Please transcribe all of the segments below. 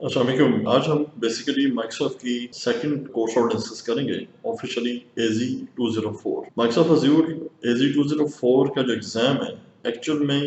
अस्सलामुअलैकुम। आज हम बेसिकली माइक्रोसॉफ्ट की सेकंड कोर्स और डिस्कस करेंगे officially AZ-204। Microsoft azure AZ-204 का जो एग्जाम है एक्चुअल में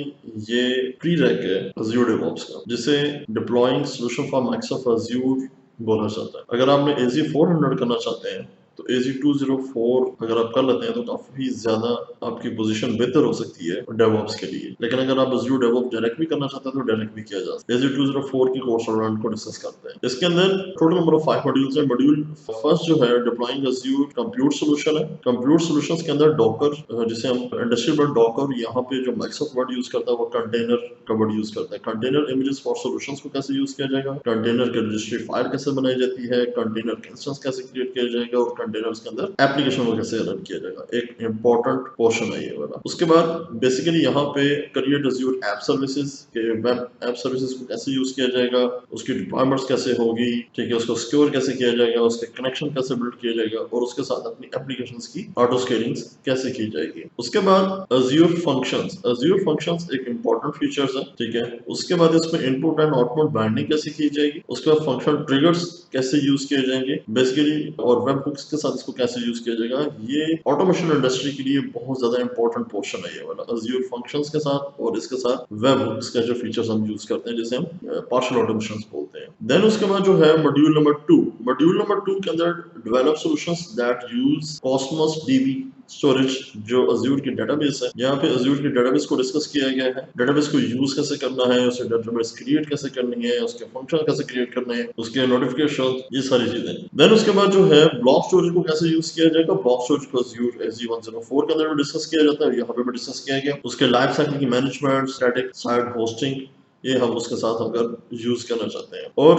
ये प्री रैक है अज्यूर डेवऑप्स का, जिसे deploying solution for Microsoft azure बोला जाता है। अगर आपने AZ-400 करना चाहते हैं तो AZ-204 अगर आप कर लेते हैं तो काफी ज्यादा आपकी पोजीशन बेहतर हो सकती है डेवऑप्स के लिए। लेकिन अगर आप अज्यूर डेवऑप्स डायरेक्ट भी करना चाहते हैं तो डायरेक्ट भी किया जा सकता है। AZ-204 की कोर्स आउटलाइन को डिस्कस करते हैं। इसके अंदर टोटल नंबर ऑफ 5 मॉड्यूल्स हैं। मॉड्यूल फर्स्ट जो है डिप्लॉइंग अज्यूर कंप्यूट सॉल्यूशन है। कंप्यूट सॉल्यूशंस के अंदर डॉकर, जिसे हम इंडस्ट्रियल वर्ड डॉकर, यहाँ पे जो माइक्रोसॉफ्ट वर्ड यूज करता है वो कंटेनर का वर्ड यूज करता है। कंटेनर इमेजेस फॉर सॉल्यूशंस को कैसे यूज किया जाएगा, कंटेनर के रजिस्ट्री फाइल कैसे बनाई जाती है, कंटेनर के इंस्टेंस कैसे क्रिएट किया जाएगा और कंटेनर्स के अंदर एप्लीकेशन को कैसे रन किया जाएगा। एक इंपॉर्टेंट पोर्शन है ये वाला। उसके बाद बेसिकली यहाँ पे क्रिएट अज्यूर ऐप सर्विसेज के वेब ऐप सर्विसेज को कैसे यूज किया जाएगा, उसकी डिप्लॉयमेंट्स कैसे होगी, ठीक है, उसको सिक्योर कैसे किया जाएगा, उसके कनेक्शन कैसे बिल्ड किया जाएगा और उसके साथ अपनी एप्लीकेशंस की ऑटो स्केलिंग कैसे की जाएगी। उसके बाद अज्यूर फंक्शंस। अज्यूर फंक्शंस एक इंपॉर्टेंट फीचर्स है, ठीक है। उसके बाद इसमें इनपुट एंड आउटपुट बाइंडिंग कैसे की जाएगी, उसके बाद फंक्शनल ट्रिगर्स कैसे यूज किए जाएंगे बेसिकली, और वेब हुक्स के साथ इसको कैसे यूज किया जाएगा। ये ऑटोमेशन इंडस्ट्री के लिए बहुत ज्यादा इंपॉर्टेंट पोर्शन है ये वाला, अज्यूर फंक्शंस के साथ और इसके साथ वेब हुक्स का जो फीचर्स हम यूज करते हैं, जिसे हम पार्शियल ऑटोमेशन बोलते हैं। देन उसके बाद जो है मॉड्यूल नंबर 2। मॉड्यूल नंबर 2 के अंदर develop solutions that use Cosmos dB storage, जो अज्यूर की डेटाबेस है। यहाँ पे अज्यूर की डेटाबेस को डिस्कस किया गया है। डेटाबेस को यूज कैसे करना है, उसे डेटाबेस क्रिएट कैसे करनी है, उसके फंक्शन कैसे क्रिएट करने हैं, उसके नोटिफिकेशन, ये सारी चीजें। देन उसके बाद जो है ब्लॉक स्टोरेज को कैसे यूज किया जाएगा। ब्लॉक स्टोरेज को अज्यूर AZ-104 के अंदर डिस्कस किया जाता है, यहाँ पे भी डिस्कस किया गया। उसके लाइफ साइकिल की मैनेजमेंट, स्टैटिक साइट होस्टिंग, ये हम उसके साथ अगर यूज करना चाहते हैं। और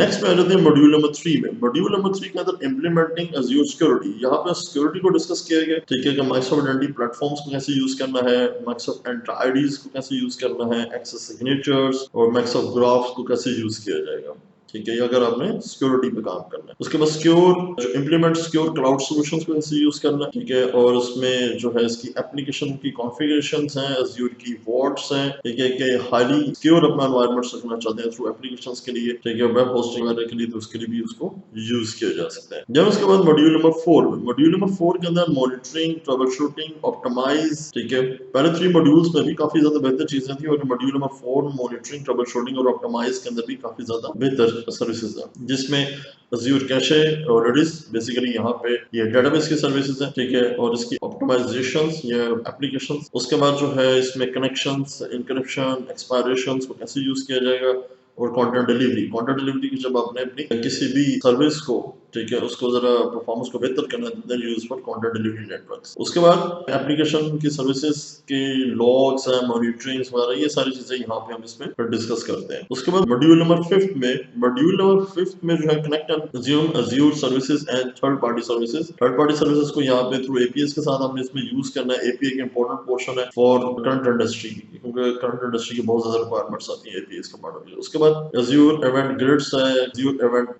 नेक्स्ट में आ जाते हैं मॉड्यूल नंबर 3 में। मॉड्यूल नंबर 3 के अंदर इंप्लीमेंटिंग अज्यूर सिक्योरिटी, यहाँ पे सिक्योरिटी को डिस्कस किया गया, ठीक है, कि माइक्रोसॉफ्ट आइडेंटिटी प्लेटफॉर्म्स को कैसे यूज करना है, माइक्रोसॉफ्ट एंटर आईडीज को कैसे यूज करना है, एक्सेस सिग्नेचर्स और माइक्रोसॉफ्ट ग्राफ्स को कैसे यूज किया जाएगा, ठीक है, अगर आपने सिक्योरिटी पे काम करना है। उसके बाद सिक्योर जो इंप्लीमेंट सिक्योर क्लाउड सॉल्यूशंस को कैसे यूज करना है, ठीक है, और उसमें जो है इसकी एप्लीकेशन की कॉन्फ़िगरेशंस हैं, अज्यूर की वॉर्ड्स हैं, ठीक है, कि हाईली सिक्योर अपना एनवायरनमेंट रखना चाहते हैं थ्रू एप्लीकेशंस के लिए, ठीक है, वेब होस्टिंग वगैरह के लिए, तो उसके लिए भी उसको यूज किया जा सकता है। जब उसके बाद मॉड्यूल नंबर 4 में, मॉड्यूल नंबर 4 के अंदर मॉनिटरिंग, ट्रबल शूटिंग, ऑप्टिमाइज, ठीक है, पहले 3 मॉड्यूल्स में भी काफी ज्यादा बेहतर चीजें थी और module number 4 monitoring, trouble shooting और ऑप्टिमाइज के अंदर भी काफी ज्यादा बेहतर सर्विसेज है, जिसमें अज्यूर कैशे और रेडिस बेसिकली यहाँ पे ये डेटाबेस की सर्विसेज है, ठीक है, और इसकी ऑप्टिमाइजेशंस या एप्लीकेशंस। उसके बाद जो है इसमें कनेक्शंस, इंक्रिप्शन, एक्सपायरेशंस को कैसे यूज किया जाएगा और कंटेंट डिलीवरी। कंटेंट डिलीवरी की जब आपने अपनी किसी भी सर्विस को, ठीक है, उसको जरा परफॉर्मेंस को बेहतर करना है, then use for content delivery networks. उसके बाद एप्लीकेशन की सर्विसेज के लॉग्स हैं, मॉनिटरिंग्स वगैरह, ये सारी चीजें यहाँ पे हम इसमें डिस्कस करते हैं। उसके बाद मॉड्यूल नंबर 5 में, मॉड्यूल नंबर 5 में जो है connect and consume azure services and third party services. Third party services को यहाँ पे थ्रू एपीएस के साथ हमने इसमें यूज करना है। एपीआई का इंपॉर्टेंट पोर्शन है फॉर करंट इंडस्ट्री की, क्योंकि करंट इंडस्ट्री की बहुत ज्यादा रिक्वायरमेंट्स आती है एपीएस का पार्ट। उसके बाद अज्यूर इवेंट ग्रिड्स है, अज्यूर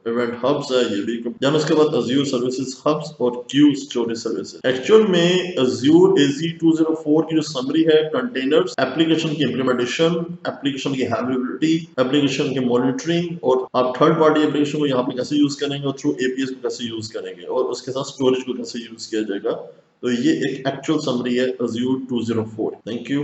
इवेंट हब्स है, ये भी। देन उसके बाद अज्यूर सर्विसेज हब्स और क्यू स्टोरेज सर्विसेज। एक्चुअल में अज्यूर AZ-204 की जो समरी है, कंटेनर्स, एप्लीकेशन की इंप्लीमेंटेशन, एप्लीकेशन की हैबिलिटी, एप्लीकेशन की मॉनिटरिंग और आप थर्ड पार्टी एप्लीकेशन को यहाँ पे कैसे यूज करेंगे और थ्रू एपीएस को कैसे यूज करेंगे और उसके साथ स्टोरेज को कैसे यूज किया जाएगा। तो ये एक एक्चुअल समरी है अज्यूर 204। Thank you.